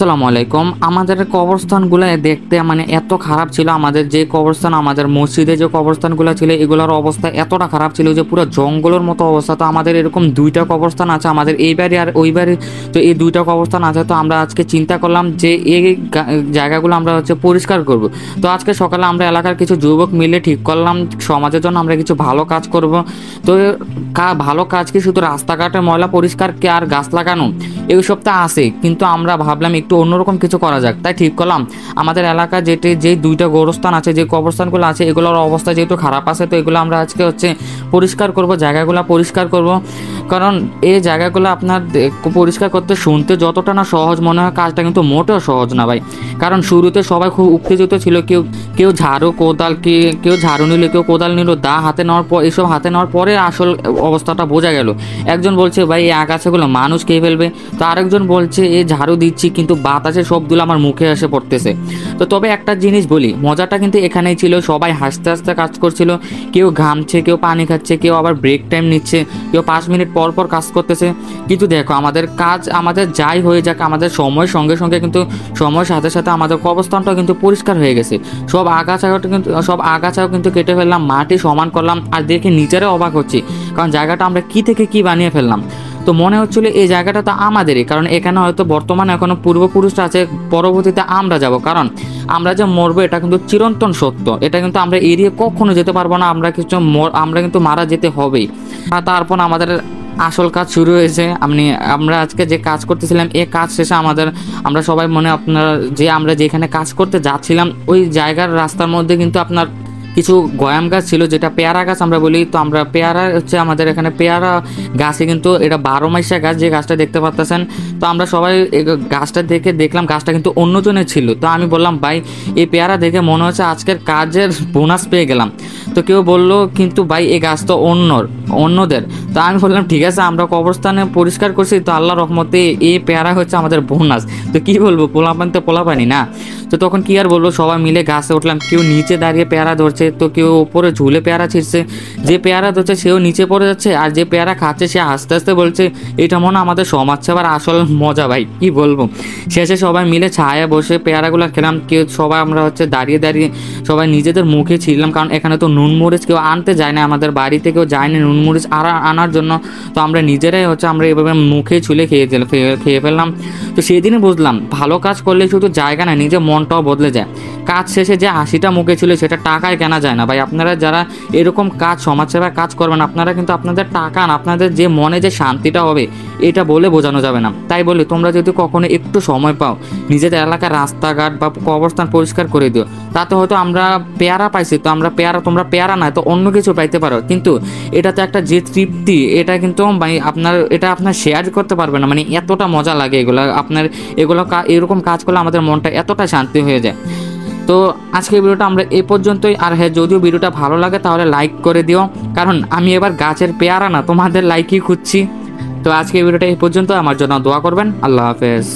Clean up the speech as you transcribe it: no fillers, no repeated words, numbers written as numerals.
আসসালামু আলাইকুম। আমাদের কবরস্থানগুলো দেখতে মানে এত খারাপ ছিল। আমাদের যে কবরস্থান, আমাদের মসজিদে যে কবরস্থানগুলো ছিল, এগুলোর অবস্থা এতটা খারাপ ছিল যে পুরো জঙ্গলের মতো অবস্থা। তো আমাদের এরকম দুইটা কবরস্থান আছে, আমাদের এই বাড়ি আর ওই বাড়ি। তো এই দুইটা কবরস্থান আছে। তো আমরা আজকে চিন্তা করলাম যে এই জায়গাগুলো আমরা পরিষ্কার করব। তো আজকে সকালে আমরা এলাকার কিছু যুবক মিলে ঠিক করলাম সমাজের জন্য আমরা কিছু ভালো কাজ করব। তো ভালো কাজ কি শুধু রাস্তাঘাটে ময়লা পরিষ্কার কি আর গাছ লাগানো, এইসব তো আছে, কিন্তু আমরা ভাবলাম একটু অন্যরকম কিছু করা যাক। তাই ঠিক করলাম আমাদের এলাকা যে দুইটা গোরস্থান আছে, যে কবরস্থানগুলো আছে, এগুলোর অবস্থা যেহেতু খারাপ আছে, তো এগুলো আমরা আজকে পরিষ্কার করব, জায়গাগুলো পরিষ্কার করব। কারণ এই জায়গাগুলো আপনার পরিষ্কার করতে শুনতে যতটা না সহজ মনে হয়, কাজটা কিন্তু মোটেও সহজ না ভাই। কারণ শুরুতে সবাই খুব উত্তেজিত ছিল, কেউ কেউ ঝাড়ু কোদাল, কেউ ঝাড়ু নিল, কেউ কোদাল নিল, দা হাতে নেওয়ার পর এসব হাতে নেওয়ার পরে আসল অবস্থাটা বোঝা গেল। একজন বলছে ভাই এই আগাছাগুলো মানুষ খেয়ে ফেলবে, তো আরেকজন বলছে এই ঝাড়ু দিচ্ছি কিন্তু বাতাসে সবগুলো আমার মুখে এসে পড়তেছে। তো তবে একটা জিনিস বলি, মজাটা কিন্তু এখানেই ছিল, সবাই হাসতে হাসতে কাজ করছিল। কেউ ঘামছে, কেউ পানি খাচ্ছে, কেউ আবার ব্রেক টাইম নিচ্ছে, কেউ 5 মিনিট পর পর কাজ করতেছে। কিন্তু দেখো আমাদের কাজ আমাদের যাই হয়ে যাক, আমাদের সময়ের সঙ্গে সঙ্গে কিন্তু সময়ের সাথে সাথে আমাদের কবরস্থানটাও কিন্তু পরিষ্কার হয়ে গেছে। সব আগাছাও কিন্তু কেটে ফেললাম, মাটি সমান করলাম, আর দেখে নিজেরাই অবাক হচ্ছি কারণ জায়গাটা আমরা কি থেকে কি বানিয়ে ফেললাম। তো মনে হচ্ছিল এই জায়গাটা তো আমাদেরই, কারণ এখানে হয়তো বর্তমানে এখনো পূর্বপুরুষরা আছে, পরবর্তীতে আমরা যাব। কারণ আমরা যে মরবো এটা কিন্তু চিরন্তন সত্য, এটা কিন্তু আমরা এড়িয়ে কখনো যেতে পারবো না। আমরা কিন্তু মারা যেতে হবেই। আর তারপর আমাদের আসল কাজ শুরু হয়েছে। আমরা আজকে যে কাজ করতেছিলাম, এই কাজ শেষে আমরা সবাই আমরা যেখানে কাজ করতে যাচ্ছিলাম, ওই জায়গার রাস্তার মধ্যে কিন্তু আপনার কিছু গয়াম গাছ ছিল, যেটা পেয়ারা গাছ আমরা বলি। তো আমরা পেয়ারা আমাদের এখানে পেয়ারা গাছে কিন্তু এটা 12 মাসিয়া গাছ, যে গাছটা দেখতে পাচ্ছেন। তো আমরা সবাই গাছটা দেখে দেখলাম গাছটা কিন্তু অন্যজনের ছিল। তো আমি বললাম ভাই এই পেয়ারা দেখে মনে হচ্ছে আজকের কাজের বোনাস পেয়ে গেলাম। তো কেউ বললো কিন্তু ভাই এই গাছ তো অন্যদের। তো আমি বললাম ঠিক আছে, আমরা কবরস্থানে পরিষ্কার করছি, তো আল্লাহ রহমতে এই পেয়ারা হচ্ছে আমাদের বোনাস। তো কি বলবো, পোলাপান তো পোলাপানি না। তো তখন কি আর বলবো, সবাই মিলে গাছে উঠলাম, কেউ নিচে দাঁড়িয়ে পেয়ারা ধরছে, তো কেউ উপরে ঝুলে পেয়ারা ছিঁড়ছে। যে পেয়ারা ধরছে সেও নিচে পড়ে যাচ্ছে, আর যে পেয়ারা খাচ্ছে সে আস্তে আস্তে বলছে এটা মনে আমাদের সমাজ সেবার আসল মজা ভাই, কি বলবো। শেষে সবাই মিলে ছায়া বসে পেয়ারাগুলো খেলাম। সবাই আমরা দাঁড়িয়ে দাঁড়িয়ে সবাই নিজেদের মুখে ছিলাম, কারণ এখানে তো নুন মরিচ কেউ আনতে যায় না, আমাদের বাড়িতে কেউ যায় না নুন মরিচ আনার জন্য। তো আমরা নিজেরাই আমরা এভাবে মুখে ছুলে খেয়ে ফেললাম। তো সেদিনই বুঝলাম ভালো কাজ করলে শুধু জায়গা না, নিজের মনটাও বদলে যায়। কাজ শেষে যে হাসিটা মুখে ছিল সেটা টাকায় কেনা যায় না ভাই। আপনারা যারা এরকম কাজ সমাজসেবার কাজ করবেন, আপনারা কিন্তু আপনাদের টাকা না, আপনাদের যে মনে যে শান্তিটা হবে এটা বলে বোঝানো যাবে না। তাই বলি তোমরা যদি কখনো একটু সময় পাও, নিজেদের এলাকার রাস্তাঘাট বা কবরস্থান পরিষ্কার করে দিও। তাতে হয়তো আমরা পেয়ারা পাইছি, তো তোমরা পেয়ারা না তো অন্য কিছু পাইতে পারো, কিন্তু এটাতে একটা যে তৃপ্তি, এটা কিন্তু আপনার শেয়ার করতে পারবে না। মানে এতটা মজা লাগে এরকম কাজ করলে আমাদের মনটা এতটা শান্তি হয়ে যায়। তো আজকের ভিডিওটা আমরা এই পর্যন্তই। আর হ্যাঁ, যদিও ভিডিওটা ভালো লাগে তাহলে লাইক করে দিও, কারণ আমি এবার গাছের পেয়ারা না তোমাদের লাইকই খুঁজছি। তো আজকের ভিডিওটা এই পর্যন্ত, আমার জন্য দোয়া করবেন। আল্লাহ হাফেজ।